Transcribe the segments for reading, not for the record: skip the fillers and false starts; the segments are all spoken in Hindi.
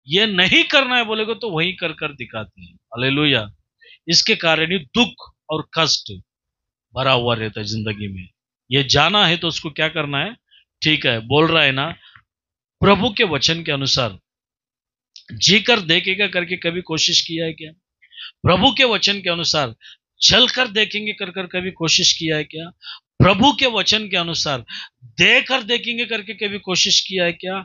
ये नहीं करना है बोलेगा तो वही कर कर दिखाते हैं। हालेलुया। इसके कारण ही दुख और कष्ट भरा हुआ रहता है जिंदगी में। ये जाना है तो उसको क्या करना है? ठीक है, बोल रहा है ना, प्रभु के वचन के अनुसार जीकर देखेगा करके कभी कोशिश किया है क्या? प्रभु के वचन के अनुसार चल कर देखेंगे कर कर कभी कोशिश किया है क्या? प्रभु के वचन के अनुसार देकर देखेंगे करके कभी कोशिश किया है क्या?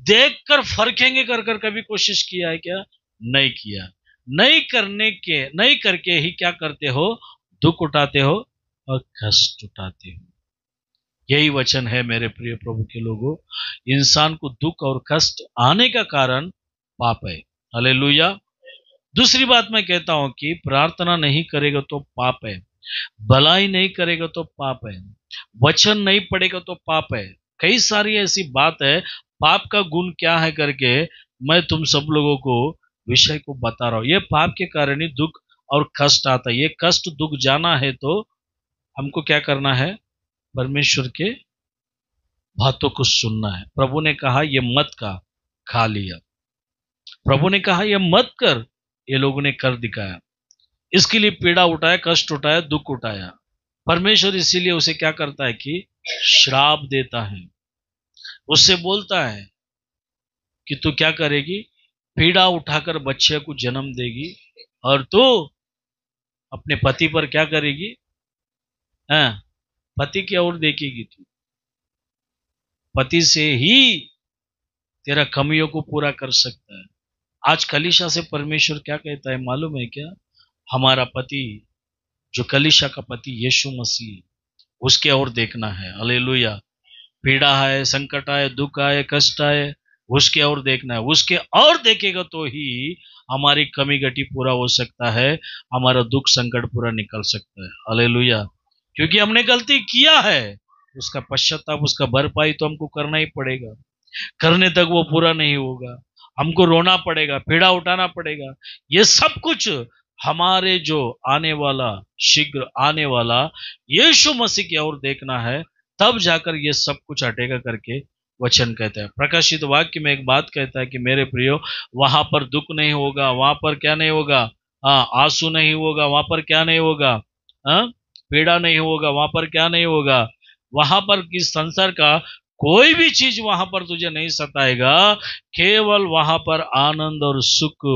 देख कर फरकेंगे कर कर कभी कोशिश किया है क्या? नहीं किया। नहीं करके ही क्या करते हो? दुख उठाते हो और कष्ट उठाते हो। यही वचन है मेरे प्रिय प्रभु के लोगों। इंसान को दुख और कष्ट आने का कारण पाप है। हालेलुया। दूसरी बात मैं कहता हूं कि प्रार्थना नहीं करेगा तो पाप है, भलाई नहीं करेगा तो पाप है, वचन नहीं पढ़ेगा तो पाप है। कई सारी ऐसी बात है, पाप का गुण क्या है करके मैं तुम सब लोगों को विषय को बता रहा हूं। ये पाप के कारण ही दुख और कष्ट आता है। ये कष्ट दुख जाना है तो हमको क्या करना है? परमेश्वर के बातों को सुनना है। प्रभु ने कहा ये मत खा लिया। प्रभु ने कहा ये मत कर, ये लोगों ने कर दिखाया। इसके लिए पीड़ा उठाया, कष्ट उठाया, दुख उठाया। परमेश्वर इसीलिए उसे क्या करता है कि श्राप देता है। उससे बोलता है कि तू क्या करेगी? पीड़ा उठाकर बच्चे को जन्म देगी और तू अपने पति पर क्या करेगी? हाँ, पति की ओर देखेगी। तू पति से ही तेरा कमियों को पूरा कर सकता है। आज कलीसिया से परमेश्वर क्या कहता है मालूम है क्या? हमारा पति, जो कलीसिया का पति यीशु मसीह, उसके ओर देखना है। हालेलुया। पीड़ा है, संकट आए, दुख आए, कष्ट आए, उसके ओर देखना है। उसके और देखेगा तो ही हमारी कमी घटी पूरा हो सकता है, हमारा दुख संकट पूरा निकल सकता है। हालेलुया। क्योंकि हमने गलती किया है, उसका पश्चाताप, उसका भरपाई तो हमको करना ही पड़ेगा। करने तक वो पूरा नहीं होगा। हमको रोना पड़ेगा, पीड़ा उठाना पड़ेगा। ये सब कुछ हमारे जो आने वाला, शीघ्र आने वाला यीशु मसीह की ओर देखना है, तब जाकर ये सब कुछ हटेगा करके वचन कहता है। प्रकाशित वाक्य में एक बात कहता है कि मेरे प्रियो, वहां पर दुख नहीं होगा, वहां पर क्या नहीं होगा? हाँ, आंसू नहीं होगा, वहां पर क्या नहीं होगा? हाँ, पीड़ा नहीं होगा, वहां पर क्या नहीं होगा? वहां पर किस संसार का कोई भी चीज वहां पर तुझे नहीं सताएगा। केवल वहां पर आनंद और सुख,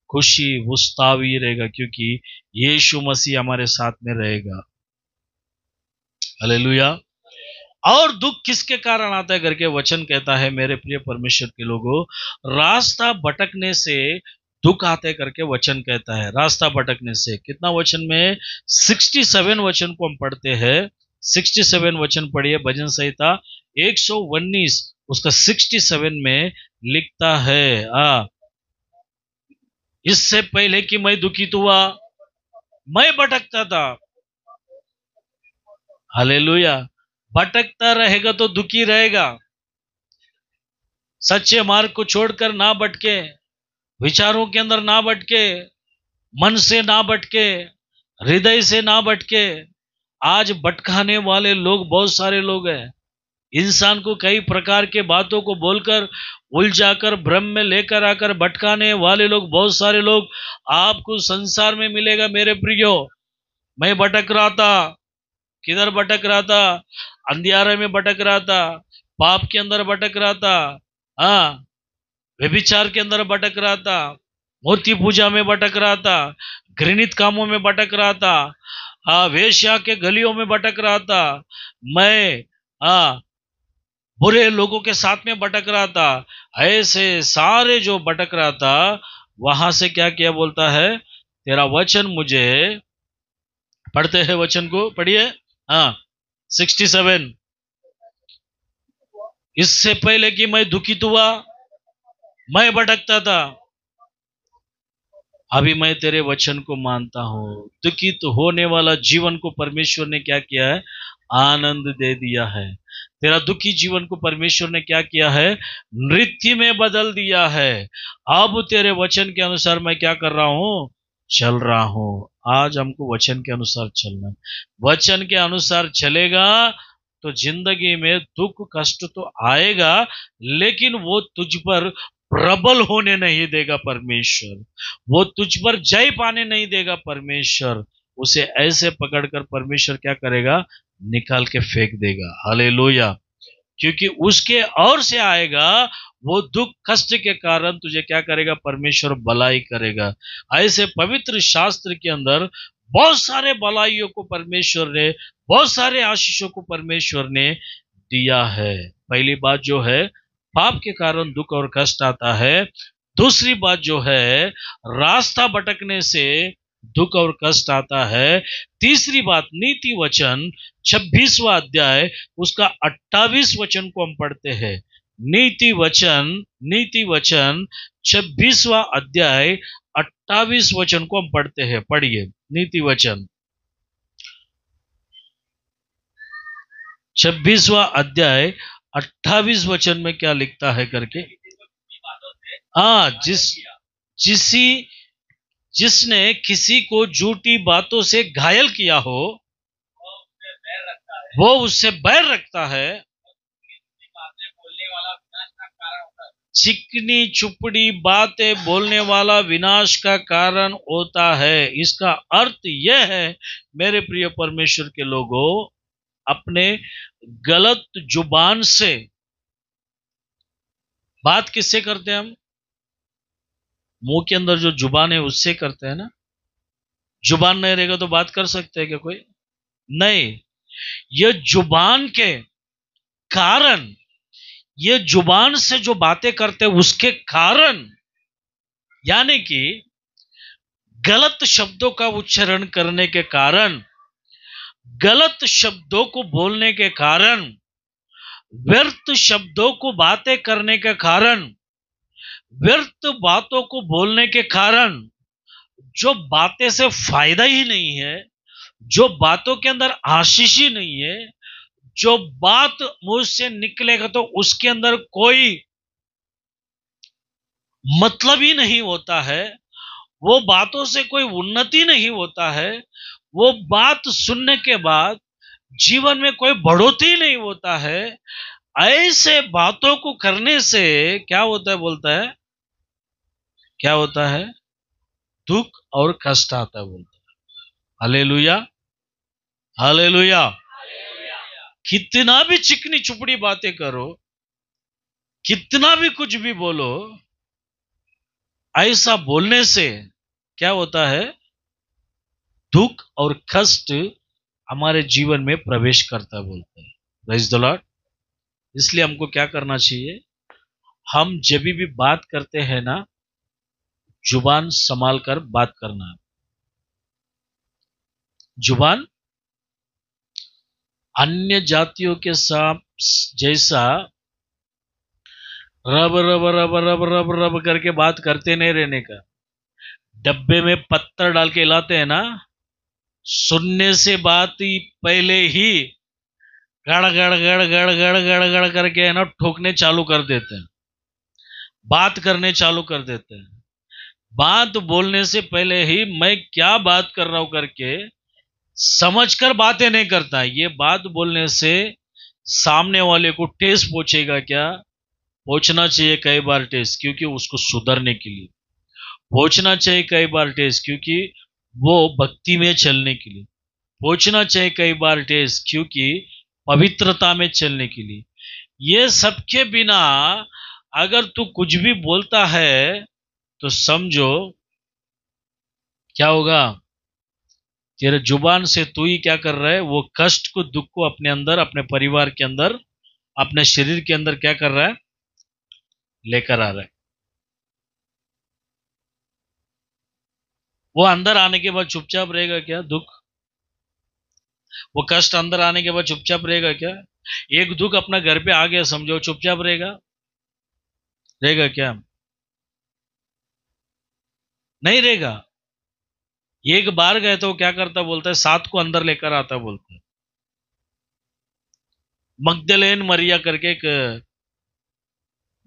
खुशी, मुस्तावी रहेगा, क्योंकि यीशु मसीह हमारे साथ में रहेगा। हालेलुया। और दुख किसके कारण आता है करके वचन कहता है मेरे प्रिय परमेश्वर के लोगों, रास्ता भटकने से दुख आते करके वचन कहता है। रास्ता भटकने से कितना वचन में? 67 वचन को हम पढ़ते हैं। 67 वचन पढ़िए, भजन संहिता 119 उसका 67 में लिखता है। इससे पहले कि मैं दुखित हुआ, मैं भटकता था। हालेलुया। भटकता रहेगा तो दुखी रहेगा। सच्चे मार्ग को छोड़कर ना भटके, विचारों के अंदर ना भटके, मन से ना भटके, हृदय से ना भटके। आज भटकाने वाले लोग बहुत सारे लोग हैं। इंसान को कई प्रकार के बातों को बोलकर उलझाकर भ्रम में लेकर आकर भटकाने वाले लोग, बहुत सारे लोग आपको संसार में मिलेगा मेरे प्रियो। मैं भटक रहा था। किधर भटक रहा था? अंधियारे में भटक रहा था, पाप के अंदर भटक रहा था, हाँ, व्यभिचार के अंदर भटक रहा था, मूर्ति पूजा में भटक रहा था, घृणित कामों में भटक रहा था, वेश्या के गलियों में भटक रहा था, मैं बुरे लोगों के साथ में भटक रहा था। ऐसे सारे जो भटक रहा था, वहां से क्या किया बोलता है, तेरा वचन मुझे, पढ़ते हैं वचन को, पढ़िए। 67, इससे पहले कि मैं दुखित हुआ, मैं भटकता था, अभी मैं तेरे वचन को मानता हूं। दुखित होने वाला जीवन को परमेश्वर ने क्या किया है? आनंद दे दिया है। तेरा दुखी जीवन को परमेश्वर ने क्या किया है? नृत्य में बदल दिया है। अब तेरे वचन के अनुसार मैं क्या कर रहा हूं? चल रहा हूं। आज हमको वचन के अनुसार चलना है। वचन के अनुसार चलेगा तो जिंदगी में दुख कष्ट तो आएगा, लेकिन वो तुझ पर प्रबल होने नहीं देगा परमेश्वर, वो तुझ पर जय पाने नहीं देगा परमेश्वर। उसे ऐसे पकड़कर परमेश्वर क्या करेगा, निकाल के फेंक देगा। हालेलुया। क्योंकि उसके और से आएगा वो दुख कष्ट के कारण तुझे क्या करेगा, परमेश्वर भलाई करेगा। ऐसे पवित्र शास्त्र के अंदर बहुत सारे भलाइयों को परमेश्वर ने, बहुत सारे आशीषों को परमेश्वर ने दिया है। पहली बात जो है, पाप के कारण दुख और कष्ट आता है। दूसरी बात जो है, रास्ता भटकने से दुख और कष्ट आता है। तीसरी बात, नीति वचन 26वां अध्याय उसका 28 वचन को हम पढ़ते हैं। नीति वचन 26वां अध्याय 28 वचन को हम पढ़ते हैं। पढ़िए नीति वचन 26वां अध्याय 28 वचन में क्या लिखता है करके। हाँ, जिसी जिसने किसी को झूठी बातों से घायल किया हो वो उससे बैर रखता है। चिकनी चुपड़ी बातें बोलने वाला विनाश का कारण होता है। इसका अर्थ यह है मेरे प्रिय परमेश्वर के लोगों, अपने गलत जुबान से बात किससे करते हैं हम? मुंह के अंदर जो जुबान है उससे करते हैं ना। जुबान नहीं रहेगा तो बात कर सकते हैं क्या कोई? नहीं। ये जुबान के कारण, ये जुबान से जो बातें करते हैं उसके कारण, यानी कि गलत शब्दों का उच्चारण करने के कारण, गलत शब्दों को बोलने के कारण, व्यर्थ शब्दों को बातें करने के कारण, व्यर्थ बातों को बोलने के कारण, जो बातें से फायदा ही नहीं है, जो बातों के अंदर आशीष ही नहीं है, जो बात मुंह से निकलेगा तो उसके अंदर कोई मतलब ही नहीं होता है, वो बातों से कोई उन्नति नहीं होता है, वो बात सुनने के बाद जीवन में कोई बढ़ोतरी नहीं होता है। ऐसे बातों को करने से क्या होता है, बोलता है क्या होता है, दुख और कष्ट आता है बोलता है। Hallelujah, hallelujah. कितना भी चिकनी चुपड़ी बातें करो, कितना भी कुछ भी बोलो, ऐसा बोलने से क्या होता है, दुख और कष्ट हमारे जीवन में प्रवेश करता है बोलते हैं। Praise the Lord. इसलिए हमको क्या करना चाहिए, हम जब भी बात करते हैं ना, जुबान संभाल कर बात करना है। जुबान अन्य जातियों के साथ जैसा रब रब रब रब रब रब करके बात करते नहीं रहने का। डब्बे में पत्थर डाल के लाते हैं ना, सुनने से बात ही पहले ही गड़ गड़ गड़ गड़ गड़ गड़ गड़ करके है ना ठोकने चालू कर देते हैं, बात करने चालू कर देते हैं। बात बोलने से पहले ही मैं क्या बात कर रहा हूं करके समझकर बातें नहीं करता। ये बात बोलने से सामने वाले को ठेस पहुंचेगा क्या? पहुंचना चाहिए कई बार ठेस, क्योंकि उसको सुधरने के लिए पहुंचना चाहिए कई बार ठेस, क्योंकि वो भक्ति में चलने के लिए पहुंचना चाहिए कई बार ठेस, क्योंकि पवित्रता में चलने के लिए। ये सबके बिना अगर तू कुछ भी बोलता है तो समझो क्या होगा, तेरे जुबान से तू ही क्या कर रहा है, वो कष्ट को, दुख को अपने अंदर, अपने परिवार के अंदर, अपने शरीर के अंदर क्या कर रहा है, लेकर आ रहा है। वो अंदर आने के बाद चुपचाप रहेगा क्या दुख? वो कष्ट अंदर आने के बाद चुपचाप रहेगा क्या? एक दुख अपना घर पे आ गया समझो, चुपचाप रहेगा? रहेगा क्या? नहीं रहेगा। एक बार गए तो क्या करता बोलता है, सात को अंदर लेकर आता बोलता है। मगदलेन मरिया करके एक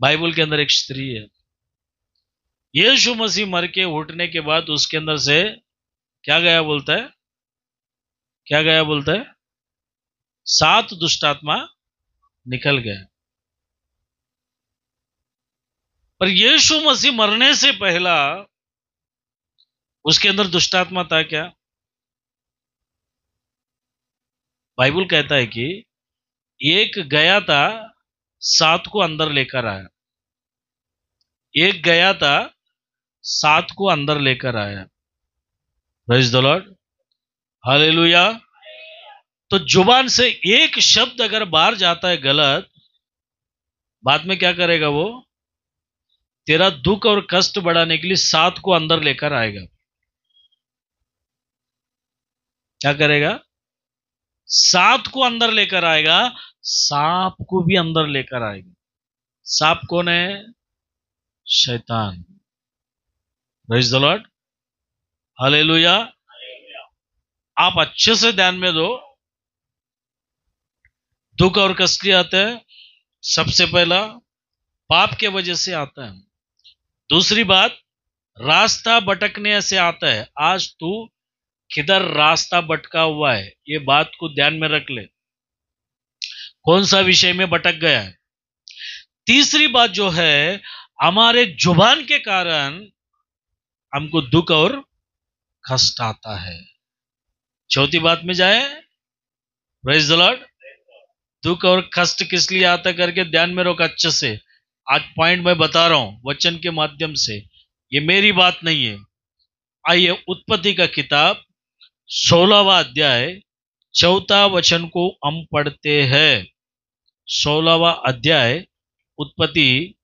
बाइबल के अंदर एक स्त्री है। यीशु मसीह मर के उठने के बाद उसके अंदर से क्या गया बोलता है, क्या गया बोलता है, सात दुष्ट आत्मा निकल गए। पर यीशु मसीह मरने से पहला उसके अंदर दुष्टात्मा था क्या? बाइबल कहता है कि एक गया था, 7 को अंदर लेकर आया। एक गया था, 7 को अंदर लेकर आया। Praise the Lord, hallelujah. तो जुबान से एक शब्द अगर बाहर जाता है गलत, बाद में क्या करेगा वो? तेरा दुख और कष्ट बढ़ाने के लिए 7 को अंदर लेकर आएगा। क्या करेगा? 7 को अंदर लेकर आएगा, सांप को भी अंदर लेकर आएगा। सांप कौन है? शैतान। Praise the Lord, hallelujah. आप अच्छे से ध्यान में दो, दुख और कष्ट लिए आते हैं। सबसे पहला पाप के वजह से आता है। दूसरी बात, रास्ता भटकने से आता है। आज तू किधर रास्ता भटका हुआ है, ये बात को ध्यान में रख ले। कौन सा विषय में भटक गया है? तीसरी बात जो है, हमारे जुबान के कारण हमको दुख और कष्ट आता है। चौथी बात में जाए, प्रेज द लॉर्ड। दुख और कष्ट किस लिए आता करके ध्यान में रखो अच्छे से। आज पॉइंट मैं बता रहा हूं वचन के माध्यम से, ये मेरी बात नहीं है। आइए उत्पत्ति का किताब 16वां अध्याय 4था वचन को हम पढ़ते हैं। 16वां अध्याय उत्पत्ति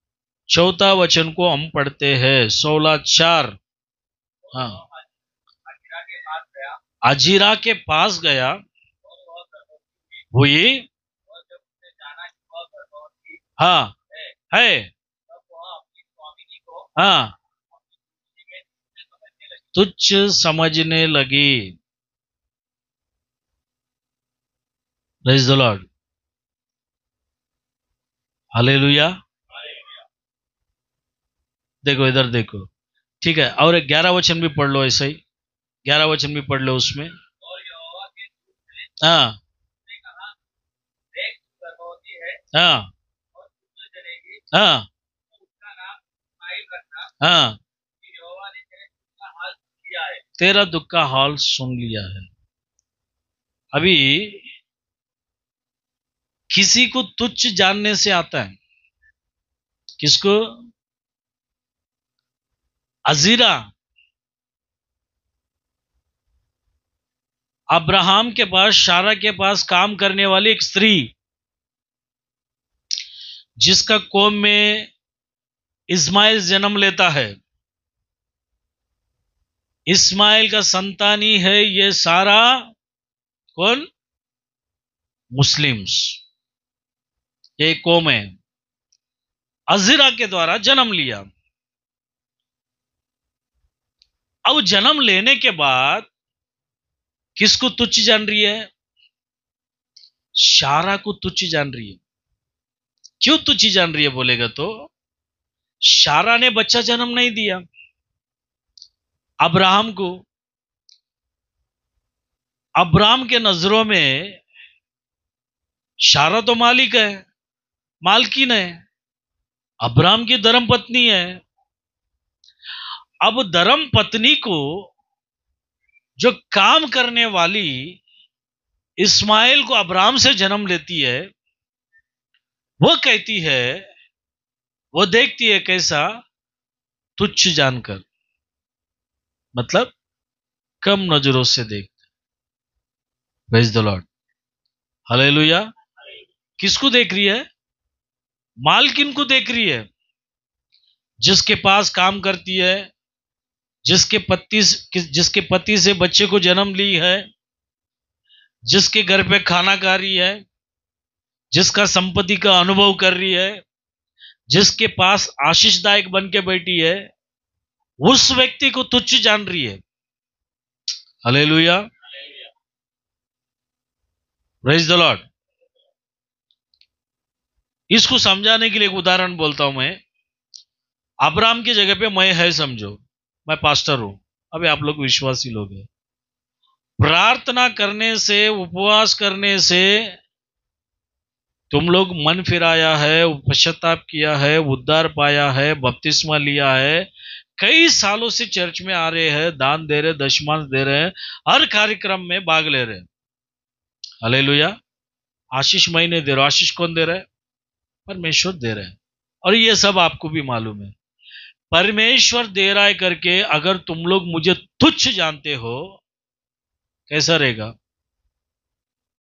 4था वचन को हम पढ़ते हैं। 16:4। हाँ, अजीरा के पास गया, हुई। हाँ है, हाँ, तुच्छ समझने लगी। Praise the Lord, hallelujah. देखो इधर देखो, ठीक है। और 11 वचन भी पढ़ लो, ऐसा ही 11 वचन भी पढ़ लो उसमें। हाँ, हाँ, हाँ, हाँ, तेरा दुख का हाल सुन लिया है। अभी किसी को तुच्छ जानने से आता है। किसको? अजीरा, अब्राहम के पास, शारा के पास काम करने वाली एक स्त्री, जिसका कौम में इस्माइल जन्म लेता है। इस्माइल का संतानी है ये सारा कौन? मुस्लिम्स, ये कौम है। अजीरा के द्वारा जन्म लिया। अब जन्म लेने के बाद किसको तुच्छ जान रही है? शारा को तुच्छ जान रही है। क्यों तुच्छ जान रही है बोलेगा तो, शारा ने बच्चा जन्म नहीं दिया अब्राहम को। अब्राहम के नजरों में शारा तो मालिक है, मालकिन है, अब्राहम की धर्म पत्नी है। अब धर्म पत्नी को जो काम करने वाली इस्माइल को अब्राहम से जन्म लेती है, वो कहती है, वो देखती है कैसा? तुच्छ जानकर, मतलब कम नजरों से देखते। Praise the Lord, hallelujah. किसको देख रही है? मालकिन को देख रही है, जिसके पास काम करती है, जिसके पति से बच्चे को जन्म ली है, जिसके घर पे खाना खा रही है, जिसका संपत्ति का अनुभव कर रही है, जिसके पास आशीषदायक बन के बैठी है, उस व्यक्ति को तुच्छ जान रही है। Hallelujah, praise the Lord. इसको समझाने के लिए एक उदाहरण बोलता हूं मैं। अब्राहम की जगह पे मैं है समझो, मैं पास्टर हूं, अभी आप लोग विश्वासी लोग हैं। प्रार्थना करने से, उपवास करने से तुम लोग मन फिराया है, पश्चाताप किया है, उद्धार पाया है, बपतिस्मा लिया है, कई सालों से चर्च में आ रहे हैं, दान दे रहे, दशमांश दे रहे हैं, हर कार्यक्रम में भाग ले रहे हैं। हालेलुया। आशीष महीने दे रहे हो। आशीष कौन दे रहा है? परमेश्वर दे रहे हैं। और ये सब आपको भी मालूम है। परमेश्वर दे रहा है करके अगर तुम लोग मुझे तुच्छ जानते हो, कैसा रहेगा?